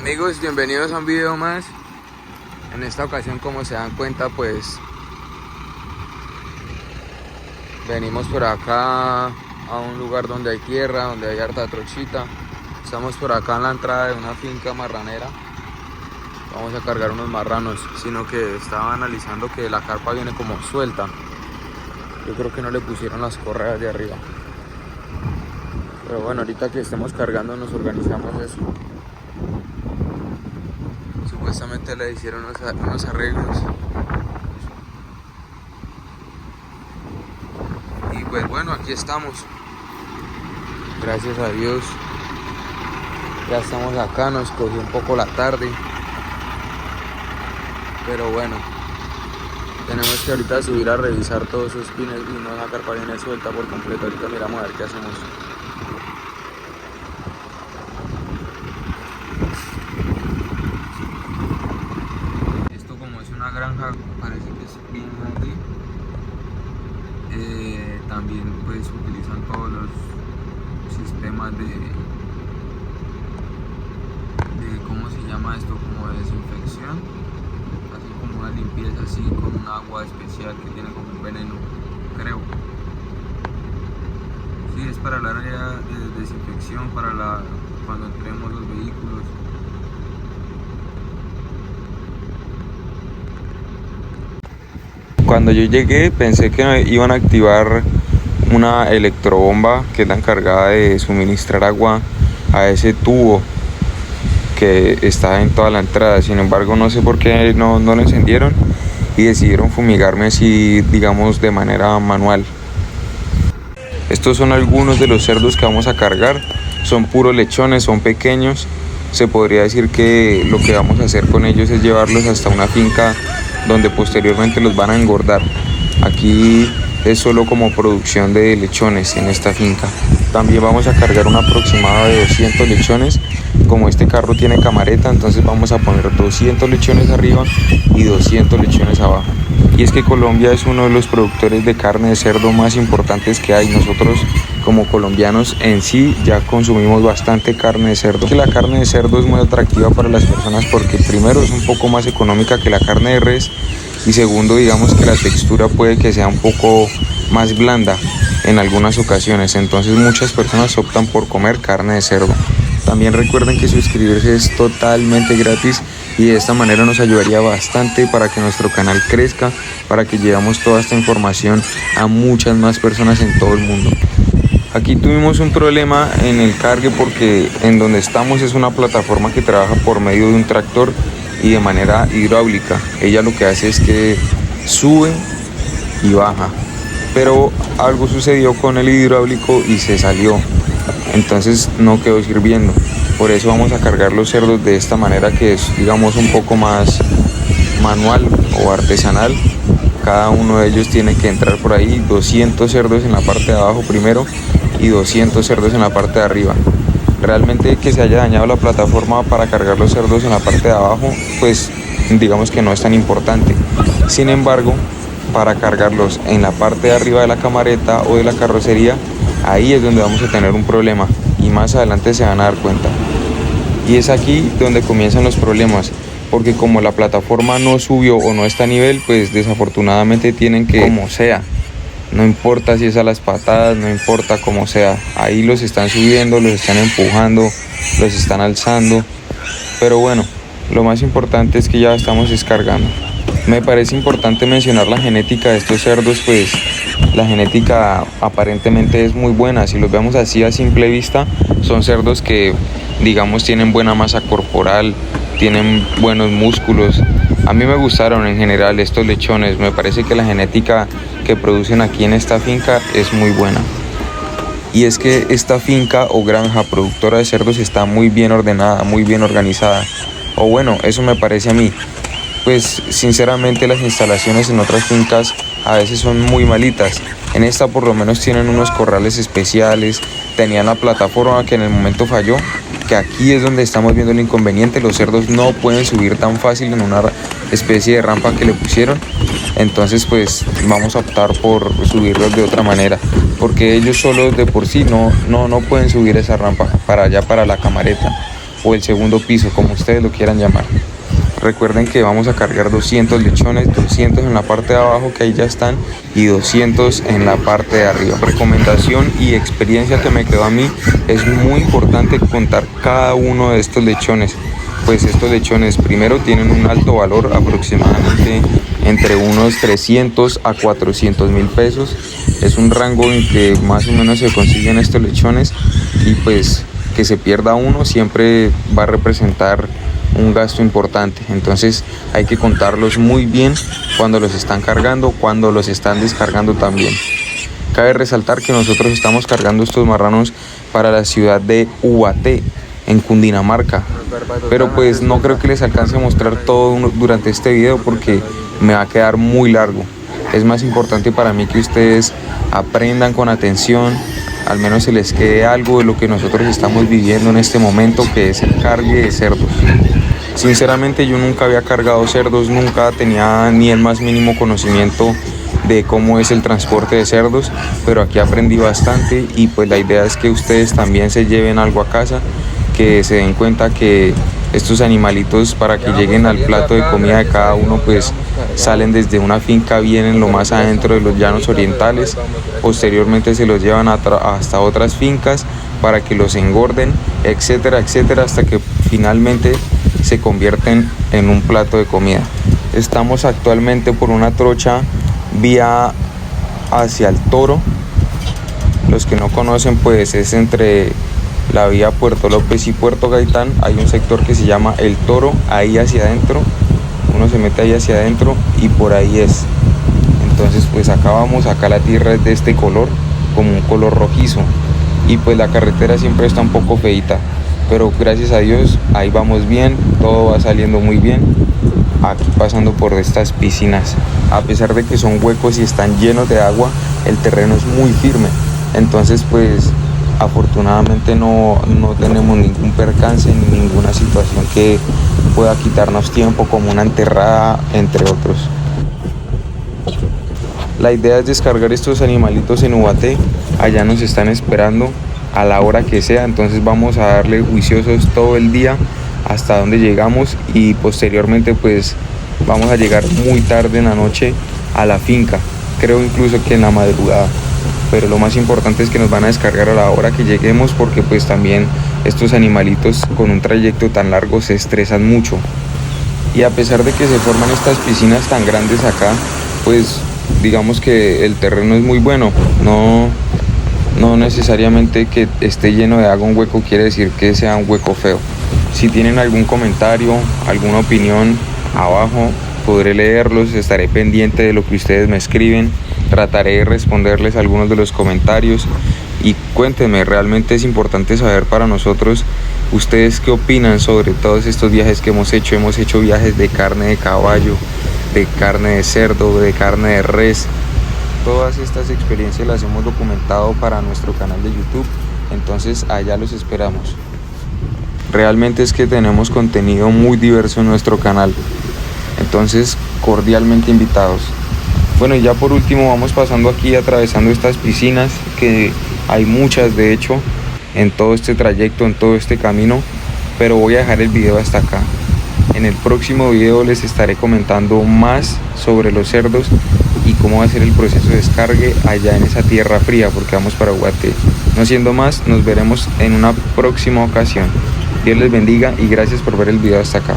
Amigos, bienvenidos a un video más. En esta ocasión, como se dan cuenta, pues venimos por acá a un lugar donde hay tierra, donde hay harta trochita. Estamos por acá en la entrada de una finca marranera. Vamos a cargar unos marranos, sino que estaba analizando que la carpa viene como suelta. Yo creo que no le pusieron las correas de arriba. Pero bueno, ahorita que estemos cargando nos organizamos eso. Supuestamente le hicieron unos arreglos. Y pues bueno, aquí estamos. Gracias a Dios. Ya estamos acá, nos cogió un poco la tarde. Pero bueno, tenemos que ahorita subir a revisar todos esos pines y no la carpa viene suelta por completo. Ahorita miramos a ver qué hacemos. Esto como es una granja, parece que es bien grande. También pues utilizan todos los sistemas de ¿cómo se llama esto? Como de desinfección. Hacen como una limpieza así con un agua especial que tiene como un veneno, creo. Sí, es para el área de desinfección, cuando entremos los vehículos. Cuando yo llegué pensé que iban a activar una electrobomba que es la encargada de suministrar agua a ese tubo que está en toda la entrada. Sin embargo, no sé por qué no lo encendieron y decidieron fumigarme así, digamos, de manera manual. Estos son algunos de los cerdos que vamos a cargar. Son puros lechones, son pequeños. Se podría decir que lo que vamos a hacer con ellos es llevarlos hasta una finca donde posteriormente los van a engordar. Aquí es solo como producción de lechones en esta finca. También vamos a cargar un aproximado de 200 lechones. Como este carro tiene camareta, entonces vamos a poner 200 lechones arriba y 200 lechones abajo. Y es que Colombia es uno de los productores de carne de cerdo más importantes que hay. Nosotros como colombianos en sí ya consumimos bastante carne de cerdo. La carne de cerdo es muy atractiva para las personas porque primero es un poco más económica que la carne de res y segundo, digamos que la textura puede que sea un poco más blanda en algunas ocasiones. Entonces muchas personas optan por comer carne de cerdo. También recuerden que suscribirse es totalmente gratis y de esta manera nos ayudaría bastante para que nuestro canal crezca, para que llevemos toda esta información a muchas más personas en todo el mundo. Aquí tuvimos un problema en el cargue porque en donde estamos es una plataforma que trabaja por medio de un tractor y de manera hidráulica. Ella lo que hace es que sube y baja, pero algo sucedió con el hidráulico y se salió. Entonces no quedó sirviendo. Por eso vamos a cargar los cerdos de esta manera que es, digamos, un poco más manual o artesanal. Cada uno de ellos tiene que entrar por ahí, 200 cerdos en la parte de abajo primero y 200 cerdos en la parte de arriba. Realmente que se haya dañado la plataforma para cargar los cerdos en la parte de abajo, pues digamos que no es tan importante. Sin embargo, para cargarlos en la parte de arriba de la camareta o de la carrocería, ahí es donde vamos a tener un problema y más adelante se van a dar cuenta. Y es aquí donde comienzan los problemas, porque como la plataforma no subió o no está a nivel, pues desafortunadamente tienen que, como sea, no importa si es a las patadas, no importa como sea, ahí los están subiendo, los están empujando, los están alzando. Pero bueno, lo más importante es que ya estamos descargando. Me parece importante mencionar la genética de estos cerdos, pues la genética aparentemente es muy buena. Si los vemos así a simple vista, son cerdos que, digamos, tienen buena masa corporal, tienen buenos músculos. A mí me gustaron en general estos lechones. Me parece que la genética que producen aquí en esta finca es muy buena. Y es que esta finca o granja productora de cerdos está muy bien ordenada, muy bien organizada. O bueno, eso me parece a mí. Pues sinceramente las instalaciones en otras fincas a veces son muy malitas. En esta por lo menos tienen unos corrales especiales, tenían la plataforma que en el momento falló, que aquí es donde estamos viendo el inconveniente. Los cerdos no pueden subir tan fácil en una especie de rampa que le pusieron. Entonces pues vamos a optar por subirlos de otra manera, porque ellos solos de por sí no pueden subir esa rampa para allá, para la camareta. o el segundo piso, como ustedes lo quieran llamar. Recuerden que vamos a cargar 200 lechones, 200 en la parte de abajo, que ahí ya están, y 200 en la parte de arriba. Recomendación y experiencia que me quedó a mí, es muy importante contar cada uno de estos lechones, pues estos lechones primero tienen un alto valor, aproximadamente entre unos 300 a 400 mil pesos. Es un rango en que más o menos se consiguen estos lechones, y pues que se pierda uno siempre va a representar un gasto importante. Entonces hay que contarlos muy bien cuando los están cargando, cuando los están descargando también. Cabe resaltar que nosotros estamos cargando estos marranos para la ciudad de Ubaté, en Cundinamarca, pero pues no creo que les alcance a mostrar todo durante este video porque me va a quedar muy largo. Es más importante para mí que ustedes aprendan con atención, al menos se les quede algo de lo que nosotros estamos viviendo en este momento, que es el cargue de cerdos. Sinceramente yo nunca había cargado cerdos, nunca tenía ni el más mínimo conocimiento de cómo es el transporte de cerdos, pero aquí aprendí bastante, y pues la idea es que ustedes también se lleven algo a casa, que se den cuenta que estos animalitos, para que lleguen al plato de comida de cada uno, pues salen desde una finca, vienen lo más adentro de los llanos orientales, posteriormente se los llevan hasta otras fincas para que los engorden, etcétera, etcétera, hasta que finalmente se convierten en un plato de comida. Estamos actualmente por una trocha vía hacia el Toro. Los que no conocen, pues es entre la vía Puerto López y Puerto Gaitán. Hay un sector que se llama El Toro, ahí hacia adentro. Uno se mete ahí hacia adentro y por ahí es. Entonces pues acá vamos, acá la tierra es de este color, como un color rojizo. Y pues la carretera siempre está un poco feita, pero gracias a Dios ahí vamos bien, todo va saliendo muy bien. Aquí pasando por estas piscinas, a pesar de que son huecos y están llenos de agua, el terreno es muy firme. Entonces pues afortunadamente no tenemos ningún percance ni ninguna situación que pueda quitarnos tiempo, como una enterrada, entre otros. La idea es descargar estos animalitos en Ubaté. Allá nos están esperando a la hora que sea, entonces vamos a darle juiciosos todo el día hasta donde llegamos, y posteriormente pues vamos a llegar muy tarde en la noche a la finca, creo incluso que en la madrugada. Pero lo más importante es que nos van a descargar a la hora que lleguemos, porque pues también estos animalitos con un trayecto tan largo se estresan mucho. Y a pesar de que se forman estas piscinas tan grandes acá, pues digamos que el terreno es muy bueno. No necesariamente que esté lleno de agua un hueco quiere decir que sea un hueco feo. Si tienen algún comentario, alguna opinión, abajo podré leerlos, estaré pendiente de lo que ustedes me escriben, trataré de responderles algunos de los comentarios, y cuéntenme, realmente es importante saber para nosotros ustedes qué opinan sobre todos estos viajes que hemos hecho. Hemos hecho viajes de carne de caballo, de carne de cerdo, de carne de res. Todas estas experiencias las hemos documentado para nuestro canal de YouTube, entonces allá los esperamos. Realmente es que tenemos contenido muy diverso en nuestro canal, entonces cordialmente invitados. Bueno, y ya por último vamos pasando aquí, atravesando estas piscinas, que hay muchas de hecho en todo este trayecto, en todo este camino, pero voy a dejar el video hasta acá. En el próximo video les estaré comentando más sobre los cerdos y cómo va a ser el proceso de descargue allá en esa tierra fría, porque vamos para Ubaté. No siendo más, nos veremos en una próxima ocasión. Dios les bendiga y gracias por ver el video hasta acá.